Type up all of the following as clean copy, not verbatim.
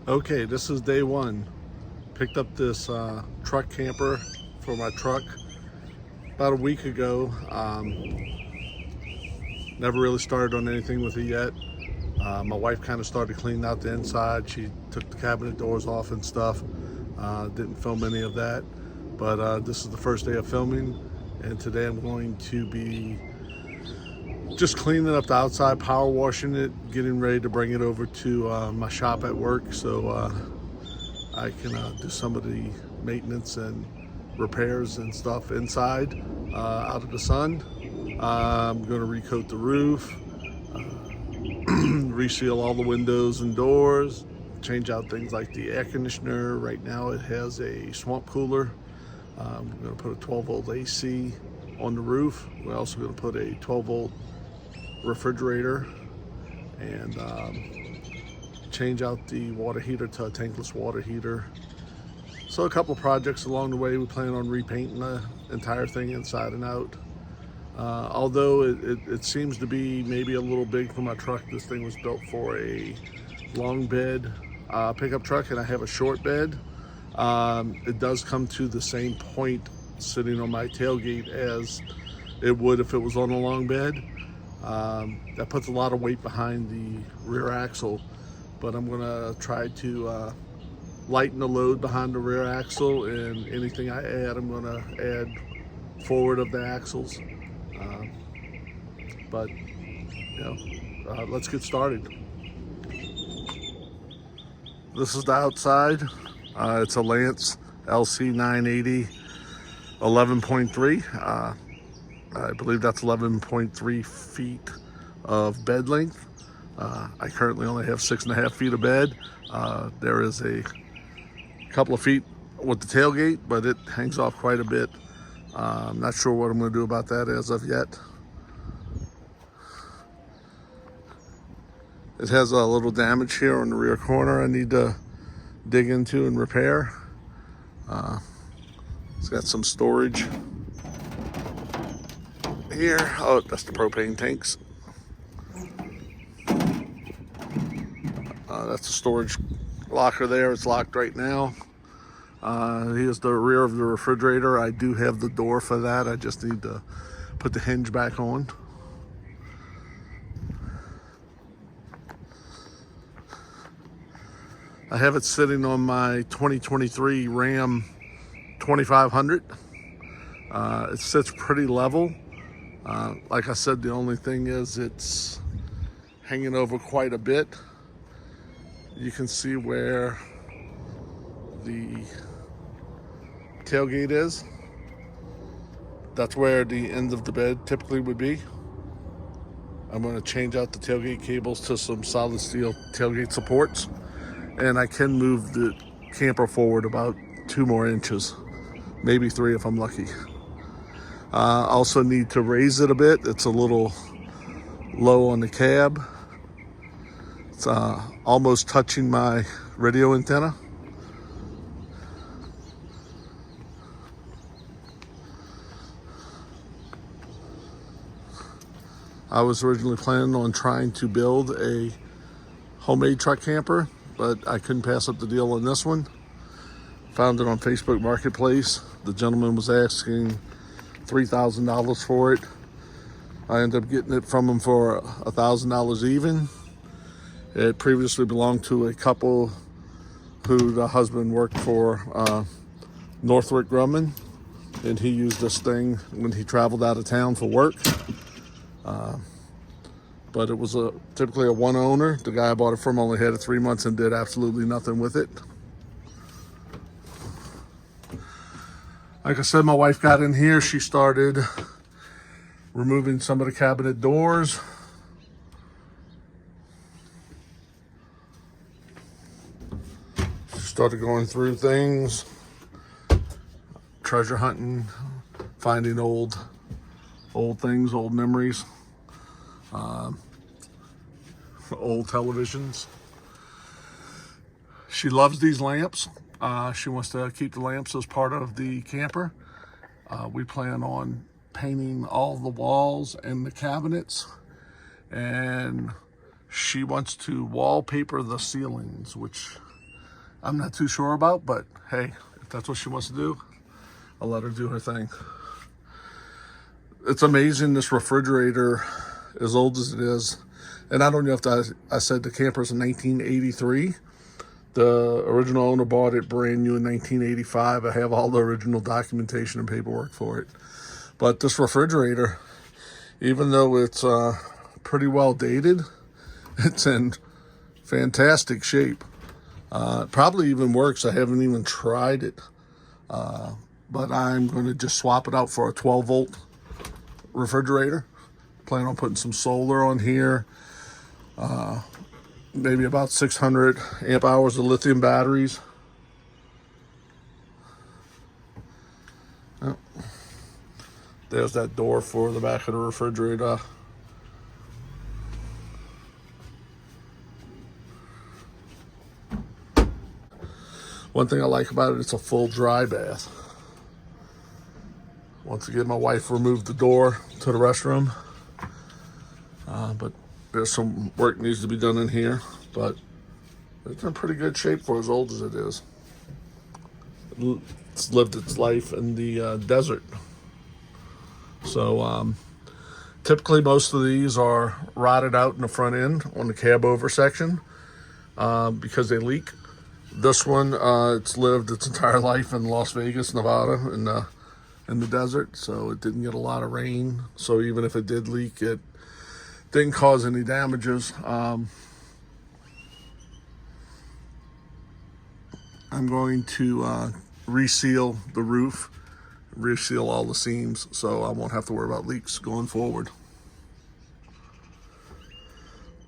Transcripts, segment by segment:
Okay, this is day one. Picked up this truck camper for my truck about a week ago. Never really started on anything with it yet. My wife kind of started cleaning out the inside. She took the cabinet doors off and stuff. Didn't film any of that, but this is the first day of filming, and today I'm going to be just cleaning up the outside, power washing it, getting ready to bring it over to my shop at work so I can do some of the maintenance and repairs and stuff inside out of the sun. I'm going to recoat the roof, reseal all the windows and doors, change out things like the air conditioner. Right now it has a swamp cooler. I'm going to put a 12 volt AC on the roof. We're also going to put a 12 volt refrigerator and change out the water heater to a tankless water heater. So a couple of projects along the way. We plan on repainting the entire thing inside and out. Although it seems to be maybe a little big for my truck. This thing was built for a long bed pickup truck, and I have a short bed. It does come to the same point sitting on my tailgate as it would if it was on a long bed. That puts a lot of weight behind the rear axle, but I'm gonna try to lighten the load behind the rear axle, and anything I add, I'm gonna add forward of the axles. But let's get started. This is the outside. It's a Lance LC 980 11.3. I believe that's 11.3 feet of bed length. I currently only have 6.5 feet of bed. There is a couple of feet with the tailgate, but it hangs off quite a bit. I'm not sure what I'm going to do about that as of yet. It has a little damage here on the rear corner I need to dig into and repair. It's got some storage here. Oh, that's the propane tanks. That's the storage locker there. It's locked right now. Here's the rear of the refrigerator. I do have the door for that. I just need to put the hinge back on. I have it sitting on my 2023 Ram 2500. It sits pretty level. Like I said, the only thing is it's hanging over quite a bit. You can see where the tailgate is. That's where the end of the bed typically would be. I'm going to change out the tailgate cables to some solid steel tailgate supports, and I can move the camper forward about 2 more inches, maybe 3 if I'm lucky. Also need to raise it a bit. It's a little low on the cab. It's almost touching my radio antenna. I was originally planning on trying to build a homemade truck camper, but I couldn't pass up the deal on this one. Found it on Facebook Marketplace. The gentleman was asking $3,000 for it. I ended up getting it from him for $1,000 even. It previously belonged to a couple who the husband worked for Northrop Grumman, and he used this thing when he traveled out of town for work. But it was typically a one owner. The guy I bought it from only had it 3 months and did absolutely nothing with it. Like I said, my wife got in here. She started removing some of the cabinet doors. She started going through things, treasure hunting, finding old things, old memories, old televisions. She loves these lamps. She wants to keep the lamps as part of the camper. We plan on painting all the walls and the cabinets, and she wants to wallpaper the ceilings, which I'm not too sure about, but hey, if that's what she wants to do, I'll let her do her thing. It's amazing this refrigerator, as old as it is, and I don't know if I said the camper's in 1983. The original owner bought it brand new in 1985. I have all the original documentation and paperwork for it. But this refrigerator, even though it's pretty well dated, it's in fantastic shape. It probably even works. I haven't even tried it. But I'm going to just swap it out for a 12-volt refrigerator. Plan on putting some solar on here. Maybe about 600 amp hours of lithium batteries. Oh, there's that door for the back of the refrigerator. One thing I like about it, it's a full dry bath. Once again, my wife removed the door to the restroom, but there's some work needs to be done in here, but it's in pretty good shape for as old as it is. It's lived its life in the desert. So typically most of these are rotted out in the front end on the cab over section because they leak. This one, it's lived its entire life in Las Vegas, Nevada, in the desert, so it didn't get a lot of rain. So even if it did leak, it didn't cause any damages. I'm going to reseal the roof, reseal all the seams, so I won't have to worry about leaks going forward.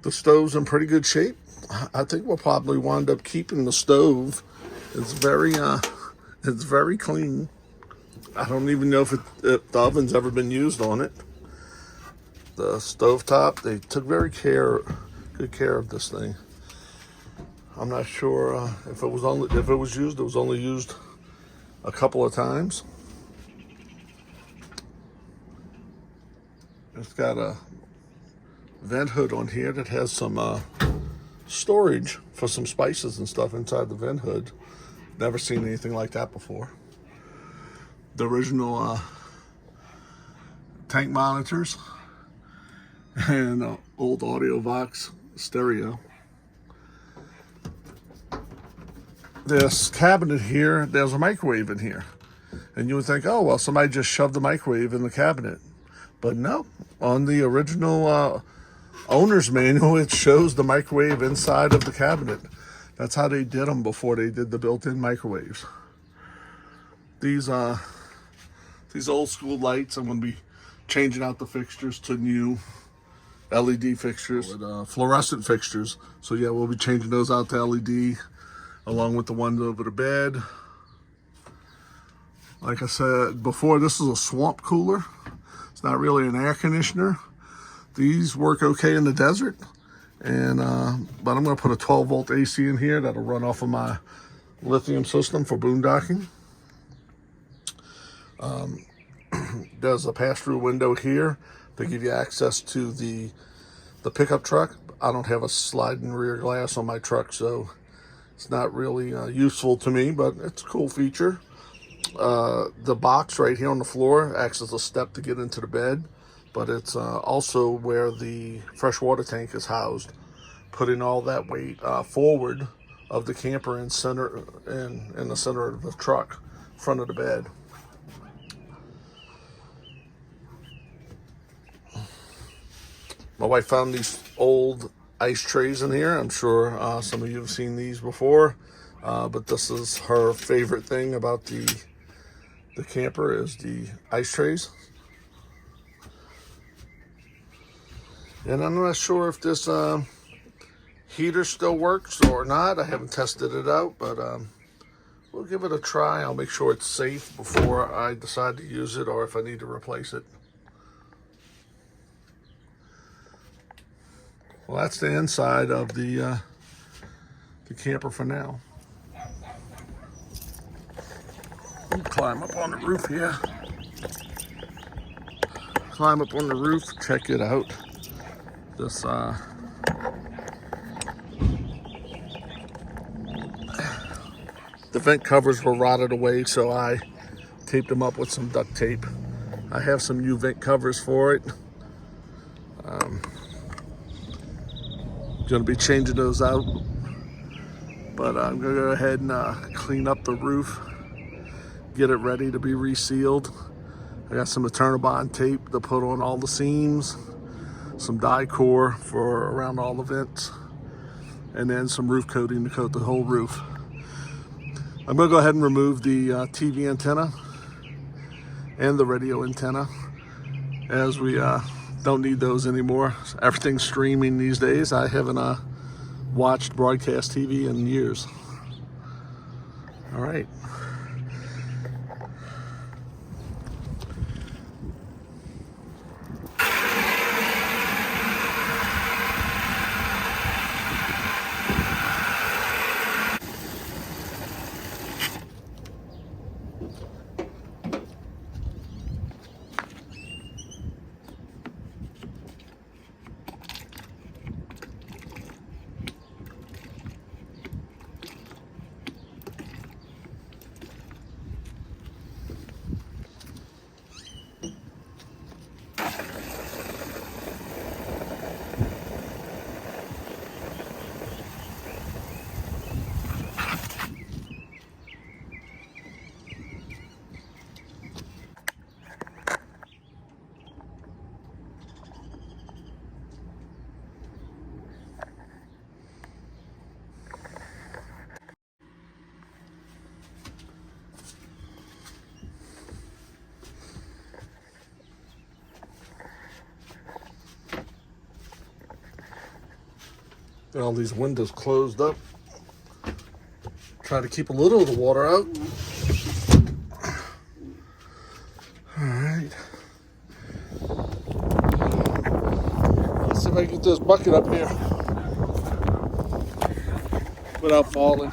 The stove's in pretty good shape. I think we'll probably wind up keeping the stove. It's very clean. I don't even know if the oven's ever been used on it. The stovetop, they took very good care of this thing. I'm not sure if it was used. It was only used a couple of times. It's got a vent hood on here that has some storage for some spices and stuff inside the vent hood. Never seen anything like that before. The original tank monitors and old Audiovox stereo. This cabinet here, there's a microwave in here. And you would think, oh, well, somebody just shoved the microwave in the cabinet. But no, on the original owner's manual, it shows the microwave inside of the cabinet. That's how they did them before they did the built-in microwaves. These old school lights, I'm going to be changing out the fixtures to new LED fixtures with fluorescent fixtures. So yeah, we'll be changing those out to LED along with the ones over the bed. Like I said before, this is a swamp cooler. It's not really an air conditioner. These work okay in the desert, and but I'm going to put a 12-volt AC in here that'll run off of my lithium system for boondocking. There's a pass-through window here to give you access to the pickup truck. I don't have a sliding rear glass on my truck, so it's not really useful to me, but it's a cool feature. The box right here on the floor acts as a step to get into the bed, but it's also where the freshwater tank is housed, putting all that weight forward of the camper in the center of the truck, front of the bed. My wife found these old ice trays in here. I'm sure some of you have seen these before, but this is her favorite thing about the camper is the ice trays. And I'm not sure if this heater still works or not. I haven't tested it out, but we'll give it a try. I'll make sure it's safe before I decide to use it or if I need to replace it. Well, that's the inside of the camper for now. Let me climb up on the roof here. Climb up on the roof, check it out. This The vent covers were rotted away, so I taped them up with some duct tape. I have some new vent covers for it. Going to be changing those out, but I'm going to go ahead and clean up the roof, get it ready to be resealed. I got some Eternabond tape to put on all the seams, some Dicor for around all the vents, and then some roof coating to coat the whole roof. I'm going to go ahead and remove the TV antenna and the radio antenna, as we don't need those anymore. Everything's streaming these days. I haven't watched broadcast TV in years. All right. Got all these windows closed up. Try to keep a little of the water out. All right. Let's see if I can get this bucket up here without falling.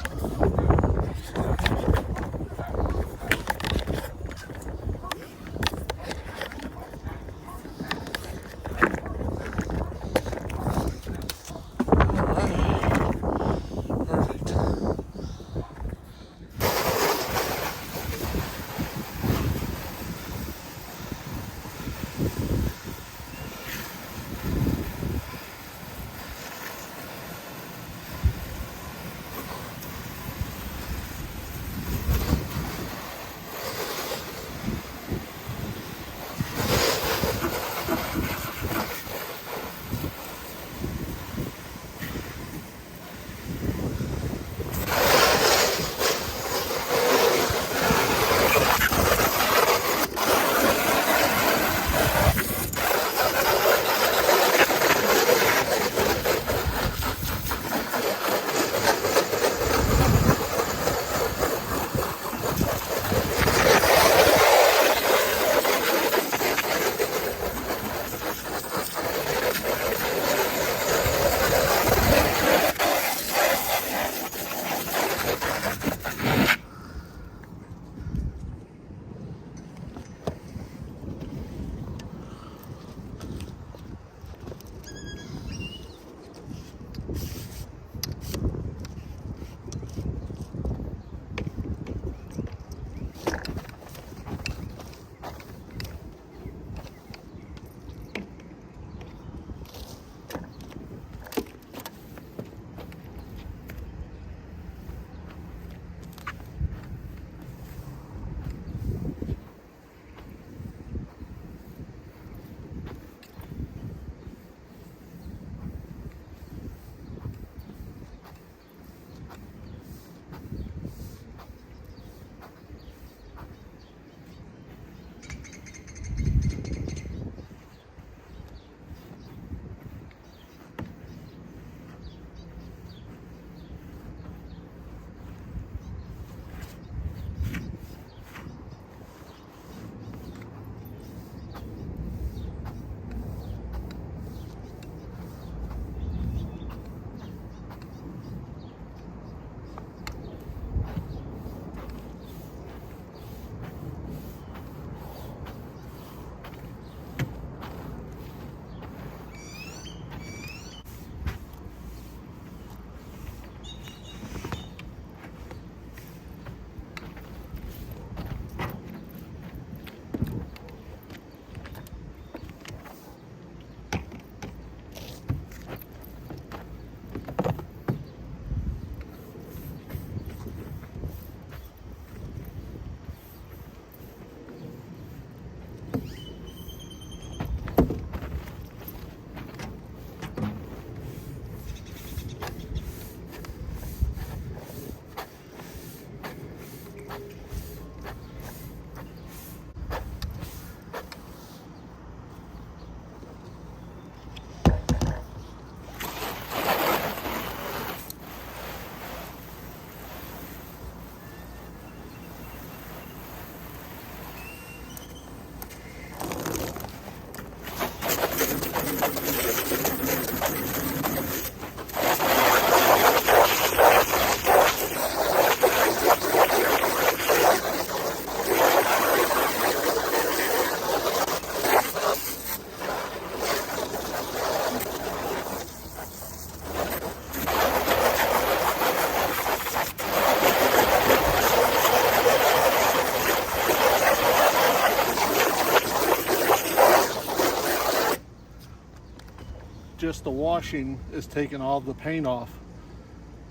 just the washing is taking all the paint off,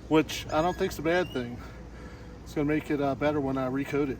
which I don't think is a bad thing. It's going to make it better when I recoat it.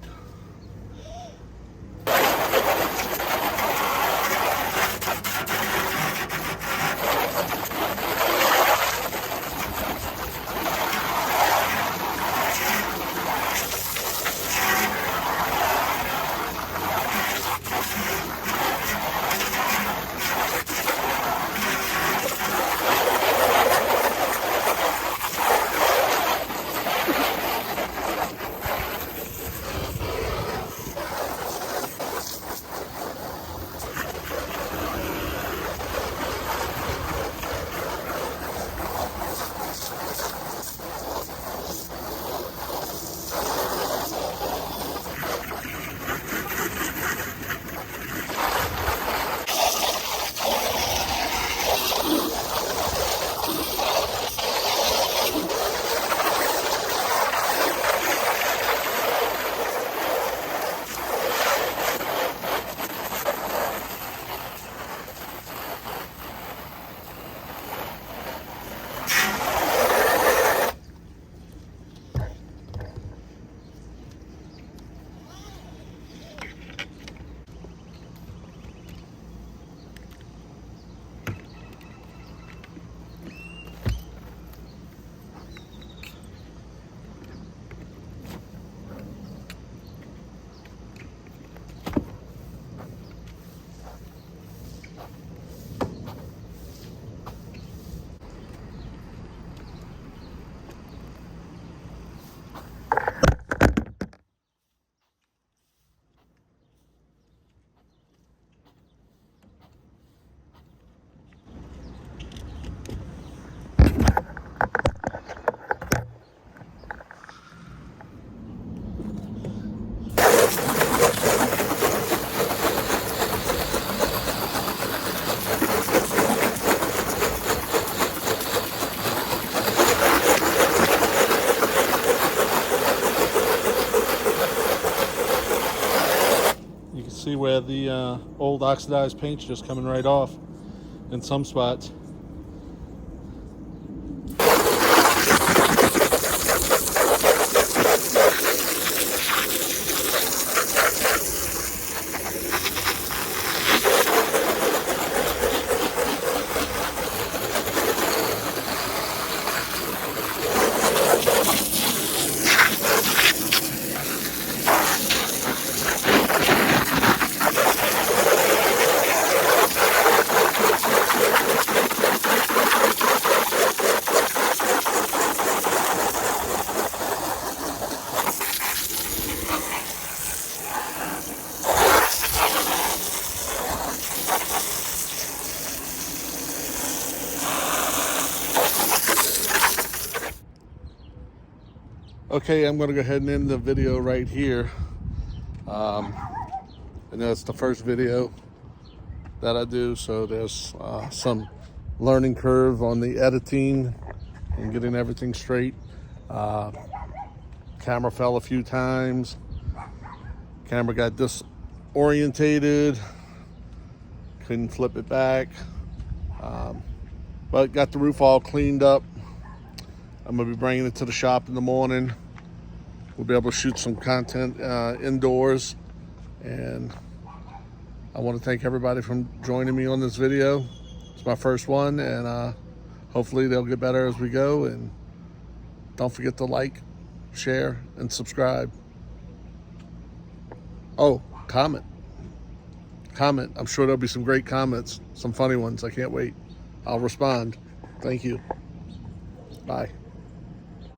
See where the old oxidized paint's just coming right off in some spots. Okay, I'm going to go ahead and end the video right here. I know it's the first video that I do, so there's some learning curve on the editing and getting everything straight. Camera fell a few times. Camera got disorientated. Couldn't flip it back. But got the roof all cleaned up. I'm going to be bringing it to the shop in the morning. We'll be able to shoot some content indoors. And I want to thank everybody for joining me on this video. It's my first one, and hopefully they'll get better as we go. And don't forget to like, share, and subscribe. Oh, comment. I'm sure there'll be some great comments, some funny ones. I can't wait. I'll respond. Thank you. Bye.